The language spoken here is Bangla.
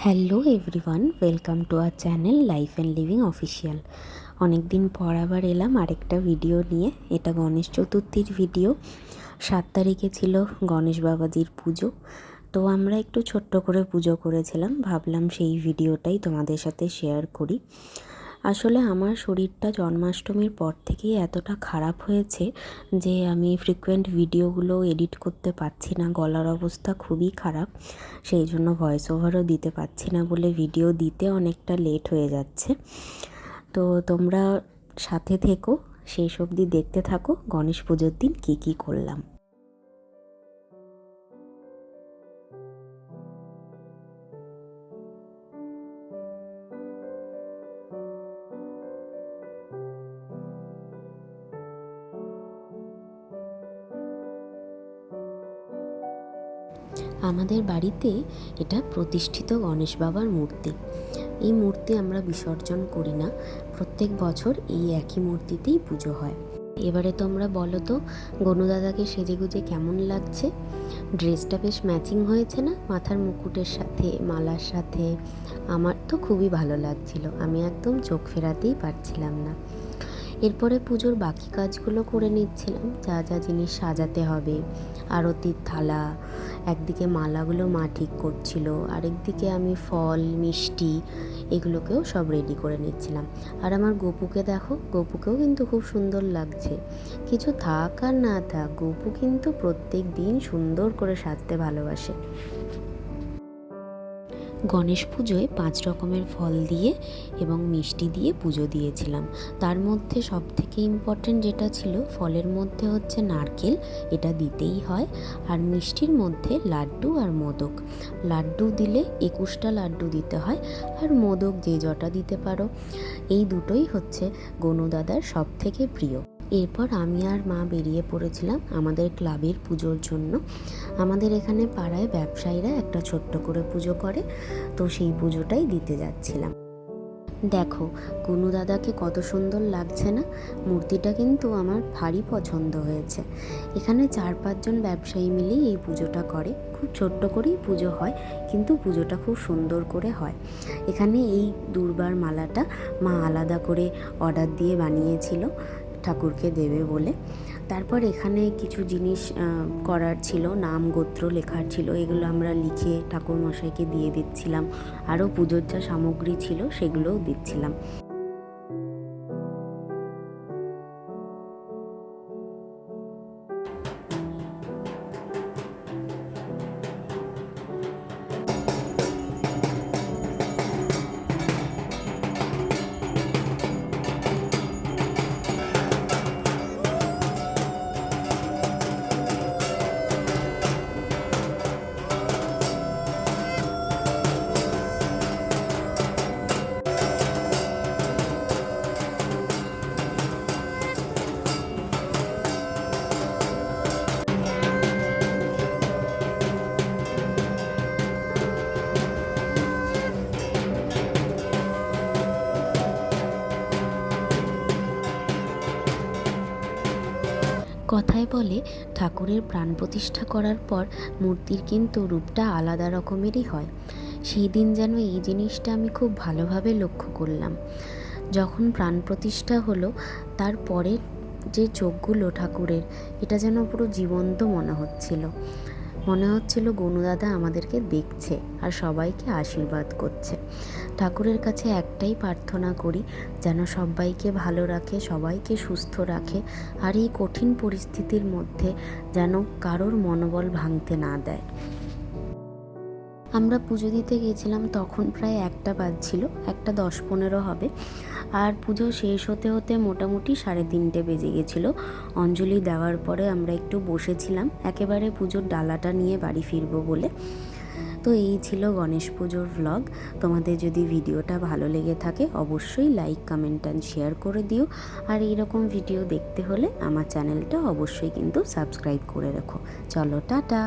Hello everyone, welcome to our channel life and living official. অনেক দিন পর আবার এলাম আরেকটা ভিডিও নিয়ে। এটা গণেশ চতুর্থীর ভিডিও। 7 তারিখে ছিল গণেশ বাবাজির পুজো, তো আমরা একটু ছোট্ট করে পুজো করেছিলাম। ভাবলাম সেই ভিডিওটাই তোমাদের সাথে শেয়ার করি। আসলে আমার শরীরটা জন্মাষ্টমীর পর থেকেই এতটা খারাপ হয়েছে যে আমি ফ্রিকোয়েন্ট ভিডিওগুলো এডিট করতে পারছি না। গলার অবস্থা খুবই খারাপ, সেই জন্য ভয়েস ওভারও দিতে পারছি না বলে ভিডিও দিতে অনেকটা লেট হয়ে যাচ্ছে। তো তোমরা সাথে থেকো, সেই অবধি দেখতে থাকো গণেশ পুজোর দিন কী কী করলাম। আমাদের বাড়িতে এটা প্রতিষ্ঠিত গণেশ বাবার মূর্তি। এই মূর্তি আমরা বিসর্জন করি না, প্রত্যেক বছর এই একই মূর্তিতেই পুজো হয়। এবারে তোমরা বলো তো গনু দাদাকে সেজেগুজে কেমন লাগছে? ড্রেসটা বেশ ম্যাচিং হয়েছে না, মাথার মুকুটের সাথে, মালার সাথে। আমার তো খুবই ভালো লাগছিল, আমি একদম চোখ ফেরাতেই পারছিলাম না। এরপরে পুজোর বাকি কাজগুলো করে নিচ্ছিলাম, যা যা জিনিস সাজাতে হবে। আরতির থালা, একদিকে মালাগুলো মা ঠিক করছিল, আরেকদিকে আমি ফল মিষ্টি এগুলোকেও সব রেডি করে নিচ্ছিলাম। আর আমার গপুকে দেখো, গপুকেও কিন্তু খুব সুন্দর লাগছে। কিছু থাক আর না থাক, গপু কিন্তু প্রত্যেক দিন সুন্দর করে সাজতে ভালোবাসে। গণেশ পুজোয় 5 রকমের ফল দিয়ে এবং মিষ্টি দিয়ে পুজো দিয়েছিলাম। তার মধ্যে সবথেকে ইম্পর্ট্যান্ট যেটা ছিল, ফলের মধ্যে হচ্ছে নারকেল, এটা দিতেই হয়। আর মিষ্টির মধ্যে লাড্ডু আর মোদক। লাড্ডু দিলে 21টা লাড্ডু দিতে হয়, আর মোদক যে যটা দিতে পারো। এই দুটোই হচ্ছে গনু দাদার সবথেকে প্রিয়। এরপর আমি আর মা বেরিয়ে পড়েছিলাম আমাদের ক্লাবের পুজোর জন্য। আমাদের এখানে পাড়ায় ব্যবসায়ীরা একটা ছোট্ট করে পুজো করে, তো সেই পুজোটাই দিতে যাচ্ছিলাম। দেখো গনু দাদাকে কত সুন্দর লাগছে না? মূর্তিটা কিন্তু আমার ভারী পছন্দ হয়েছে। এখানে 4-5 জন ব্যবসায়ী মিলেই এই পুজোটা করে। খুব ছোট্ট করেই পুজো হয়, কিন্তু পুজোটা খুব সুন্দর করে হয়। এখানে এই দুর্বার মালাটা মা আলাদা করে অর্ডার দিয়ে বানিয়েছিল ঠাকুরকে দেবে বলে। তারপর এখানে কিছু জিনিস করার ছিল, নাম গোত্র লেখার ছিল, এগুলো আমরা লিখে ঠাকুরমশাইকে দিয়ে দিচ্ছিলাম। আরও পুজোর যা সামগ্রী ছিল সেগুলোও দিচ্ছিলাম। কথায় বলে ঠাকুরের প্রাণ প্রতিষ্ঠা করার পর মূর্তির কিন্তু রূপটা আলাদা রকমেরই হয়। সেই দিন যেন এই জিনিসটা আমি খুব ভালোভাবে লক্ষ্য করলাম। যখন প্রাণ প্রতিষ্ঠা হলো, তারপরে যে চোখগুলো ঠাকুরের, এটা যেন পুরো জীবন্ত মনে হচ্ছিল। মনে হচ্ছিল গনু দাদা আমাদেরকে দেখছে আর সবাইকে আশীর্বাদ করছে। ঠাকুরের কাছে একটাই প্রার্থনা করি, যেন সবাইকে ভালো রাখে, সবাইকে সুস্থ রাখে, আর এই কঠিন পরিস্থিতির মধ্যে যেন কারোর মনোবল ভাঙতে না দেয়। আমরা পুজো দিতে গিয়েছিলাম, তখন প্রায় 1টা বাজছিল, 1:10-15 হবে। আর পুজো শেষ হতে হতে মোটামুটি 3:30 বেজে গেছিলো। অঞ্জলি দেওয়ার পরে আমরা একটু বসেছিলাম, একেবারে পুজোর ডালাটা নিয়ে বাড়ি ফিরবো বলে। তো এই ছিল গণেশ পুজোর ভ্লগ। তোমাদের যদি ভিডিওটা ভালো লেগে থাকে অবশ্যই লাইক, কমেন্ট অ্যান্ড শেয়ার করে দিও। আর এইরকম ভিডিও দেখতে হলে আমার চ্যানেলটা অবশ্যই কিন্তু সাবস্ক্রাইব করে রেখো। চলো টাটা।